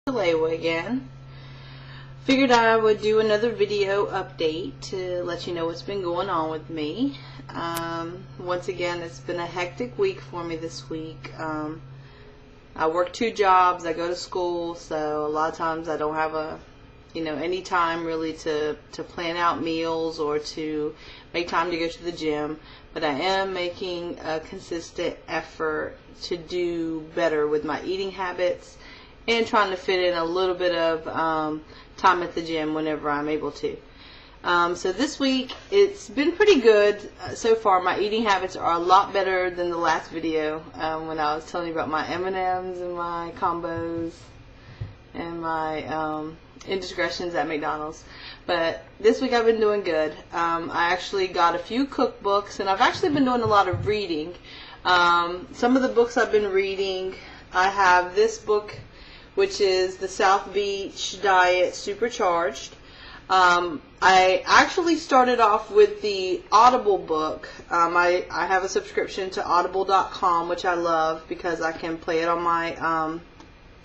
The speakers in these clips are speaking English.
Lewa again. Figured I would do another video update to let you know what's been going on with me. Once again, it's been a hectic week for me this week. I work 2 jobs, I go to school, so a lot of times I don't have any time really to plan out meals or to make time to go to the gym. But I am making a consistent effort to do better with my eating habits and trying to fit in a little bit of time at the gym whenever I'm able to. So this week, it's been pretty good so far. My eating habits are a lot better than the last video when I was telling you about my M&Ms and my combos and my indiscretions at McDonald's. But this week I've been doing good. I actually got a few cookbooks, and I've actually been doing a lot of reading. Some of the books I've been reading, I have this book, which is the South Beach Diet Supercharged. I actually started off with the Audible book. I have a subscription to audible.com, which I love because I can play it on my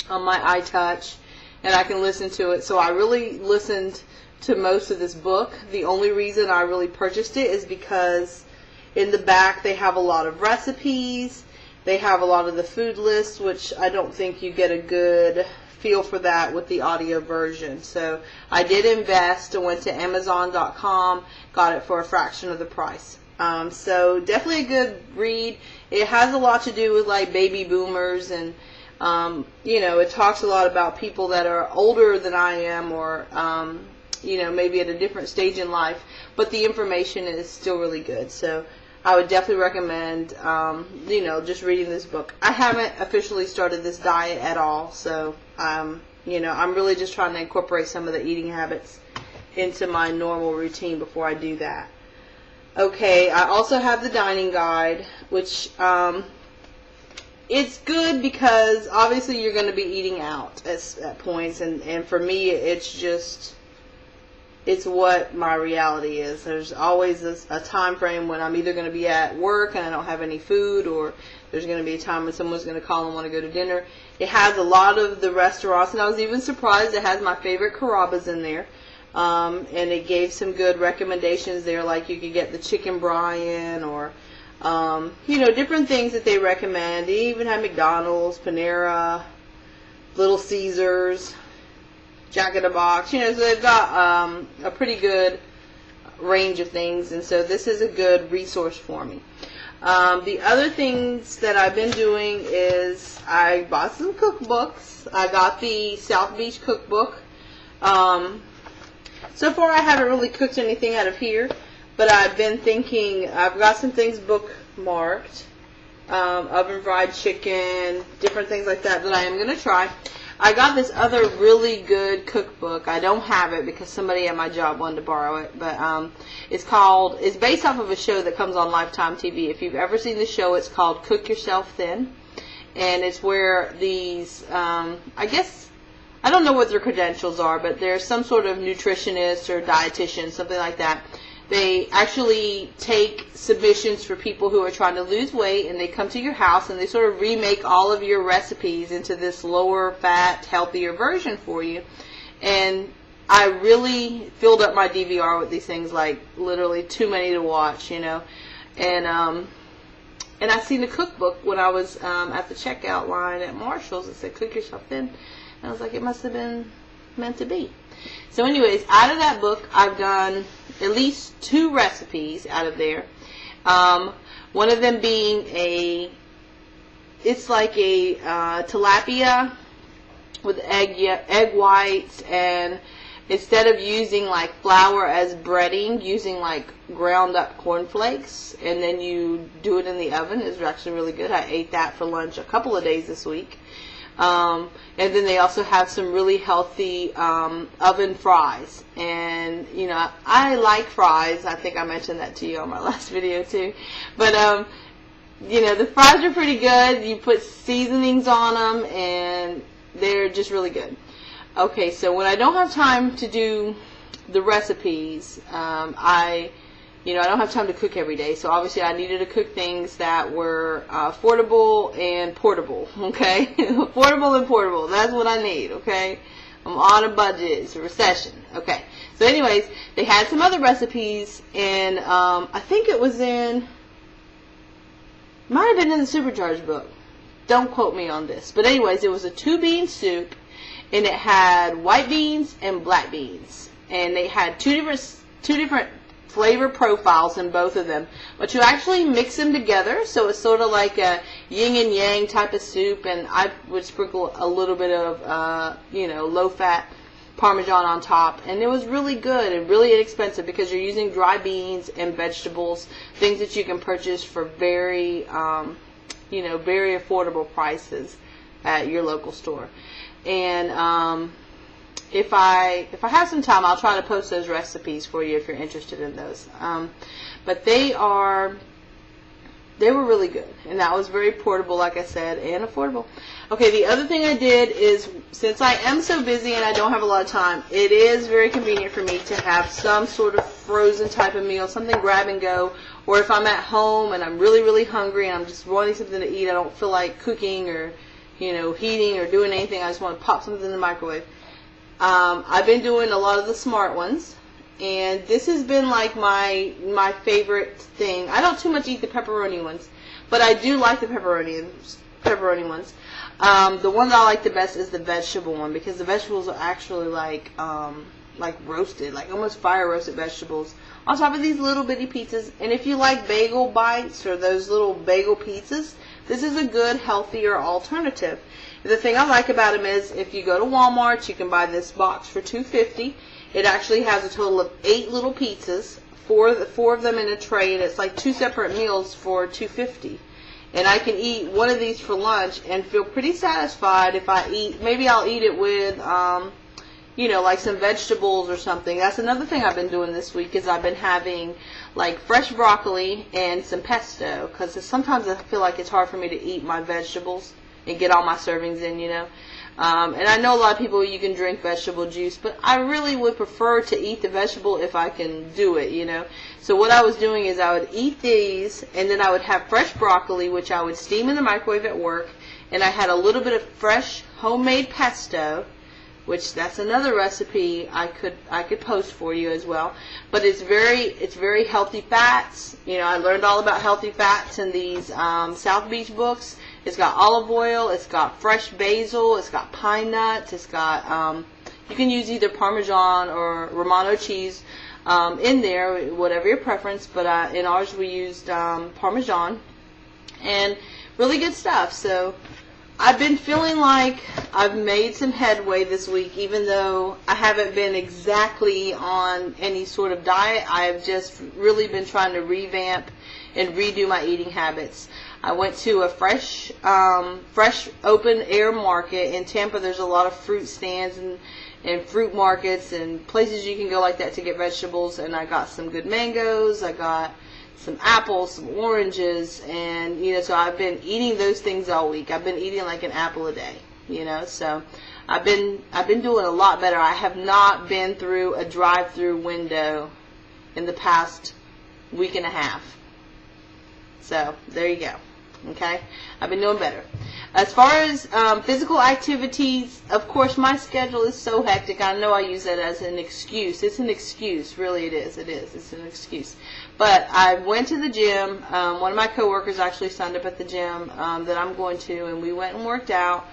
iTouch and I can listen to it. So I really listened to most of this book. The only reason I really purchased it is because in the back they have a lot of recipes. They have a lot of the food lists, which I don't think you get a good feel for that with the audio version. So I did invest. I went to Amazon.com, got it for a fraction of the price. So definitely a good read. It has a lot to do with like baby boomers, and it talks a lot about people that are older than I am, or maybe at a different stage in life. But the information is still really good. So I would definitely recommend, just reading this book. I haven't officially started this diet at all, so, I'm really just trying to incorporate some of the eating habits into my normal routine before I do that. Okay, I also have the dining guide, which, it's good because obviously you're going to be eating out at points, and for me, it's what my reality is. There's always a time frame when I'm either going to be at work and I don't have any food, or there's going to be a time when someone's going to call and want to go to dinner. It has a lot of the restaurants, and I was even surprised it has my favorite Carrabba's in there. And it gave some good recommendations there, like you could get the chicken brine, or different things that they recommend. They even have McDonald's, Panera, Little Caesars, Jack in the Box, so they've got a pretty good range of things, and so this is a good resource for me. The other things that I've been doing is I bought some cookbooks. I got the South Beach cookbook. So far I haven't really cooked anything out of here, but I've been thinking, I've got some things bookmarked, oven fried chicken, different things like that I am going to try. I got this other really good cookbook. I don't have it because somebody at my job wanted to borrow it, but it's based off of a show that comes on Lifetime TV. If you've ever seen the show, it's called Cook Yourself Thin, and it's where these, I don't know what their credentials are, but they're some sort of nutritionist or dietitian, something like that. They actually take submissions for people who are trying to lose weight, and they come to your house and they sort of remake all of your recipes into this lower fat, healthier version for you. And I really filled up my DVR with these things, like literally too many to watch, And I seen the cookbook when I was at the checkout line at Marshall's. It said Cook Yourself Thin. And I was like, it must have been meant to be. So anyways, out of that book, I've done at least 2 recipes out of there. One of them being it's like a tilapia with egg whites, and instead of using like flour as breading, using like ground up cornflakes, and then you do it in the oven. It's actually really good. I ate that for lunch a couple of days this week. And then they also have some really healthy oven fries. And, I like fries. I think I mentioned that to you on my last video too. But, the fries are pretty good. You put seasonings on them, and they're just really good. Okay, so when I don't have time to do the recipes, I You know, I don't have time to cook every day, so obviously I needed to cook things that were affordable and portable, okay? Affordable and portable, that's what I need, okay? I'm on a budget, it's a recession, okay? So anyways, they had some other recipes, and I think it was might have been in the Supercharged book. Don't quote me on this. But anyways, it was a 2-bean soup, and it had white beans and black beans. And they had two different flavor profiles in both of them, but you actually mix them together, so it's sort of like a yin and yang type of soup. And I would sprinkle a little bit of you know, low-fat Parmesan on top, and it was really good and really inexpensive because you're using dry beans and vegetables, things that you can purchase for very you know, very affordable prices at your local store. And if I have some time, I'll try to post those recipes for you if you're interested in those. But they were really good, and that was very portable, like I said, and affordable. Okay, the other thing I did is, since I am so busy and I don't have a lot of time, it is very convenient for me to have some sort of frozen type of meal, something grab and go, or if I'm at home and I'm really, really hungry and I'm just wanting something to eat, I don't feel like cooking or, you know, heating or doing anything, I just want to pop something in the microwave. I've been doing a lot of the Smart Ones, and this has been like my favorite thing. I don't too much eat the pepperoni ones, but I do like the pepperoni ones. The one that I like the best is the vegetable one, because the vegetables are actually like roasted, like almost fire roasted vegetables on top of these little bitty pizzas. And if you like bagel bites or those little bagel pizzas, this is a good, healthier alternative. The thing I like about them is if you go to Walmart, you can buy this box for $2.50. It actually has a total of 8 little pizzas, four of them in a tray, and it's like 2 separate meals for $2.50. And I can eat one of these for lunch and feel pretty satisfied if I eat. Maybe I'll eat it with, you know, like some vegetables or something. That's another thing I've been doing this week, is I've been having like fresh broccoli and some pesto, because sometimes I feel like it's hard for me to eat my vegetables and get all my servings in, you know. And I know a lot of people, you can drink vegetable juice, but I really would prefer to eat the vegetable if I can do it, you know. So what I was doing is I would eat these, and then I would have fresh broccoli, which I would steam in the microwave at work, and I had a little bit of fresh homemade pesto, which that's another recipe I could post for you as well. But it's very healthy fats. You know, I learned all about healthy fats in these South Beach books. It's got olive oil, it's got fresh basil, it's got pine nuts, it's got, you can use either Parmesan or Romano cheese in there, whatever your preference, but in ours we used Parmesan, and really good stuff. So I've been feeling like I've made some headway this week, even though I haven't been exactly on any sort of diet. I've just really been trying to revamp and redo my eating habits. I went to a fresh open air market in Tampa. There's a lot of fruit stands and fruit markets and places you can go like that to get vegetables. And I got some good mangoes. I got some apples, some oranges, and you know, so I've been eating those things all week. I've been eating like an apple a day, you know. So I've been doing a lot better. I have not been through a drive-through window in the past week and a half. So there you go. Okay, I've been doing better. As far as physical activities, of course, my schedule is so hectic. I know I use that as an excuse. It's an excuse, really. It is. It's an excuse. But I went to the gym. One of my coworkers actually signed up at the gym that I'm going to, and we went and worked out.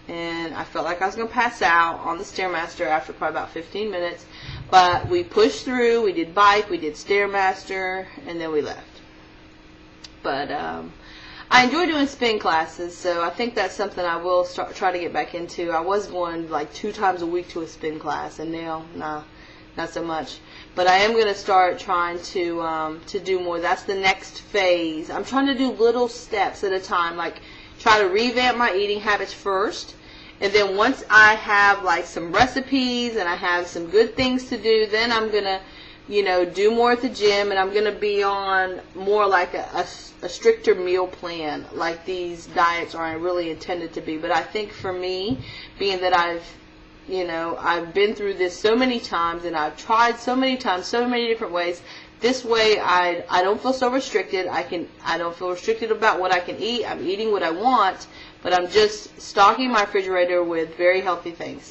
And I felt like I was going to pass out on the Stairmaster after probably about 15 minutes. But we pushed through. We did bike. We did Stairmaster, and then we left. But I enjoy doing spin classes, so I think that's something I will try to get back into. I was going like 2 times a week to a spin class, and now, not so much. But I am going to start trying to do more. That's the next phase. I'm trying to do little steps at a time, like try to revamp my eating habits first, and then once I have like some recipes and I have some good things to do, then I'm going to, you know, do more at the gym, and I'm going to be on more like a stricter meal plan, like these diets aren't really intended to be. But I think for me, being that I've been through this so many times, and I've tried so many times, so many different ways, This way I don't feel so restricted. I don't feel restricted about what I can eat. I'm eating what I want, but I'm just stocking my refrigerator with very healthy things.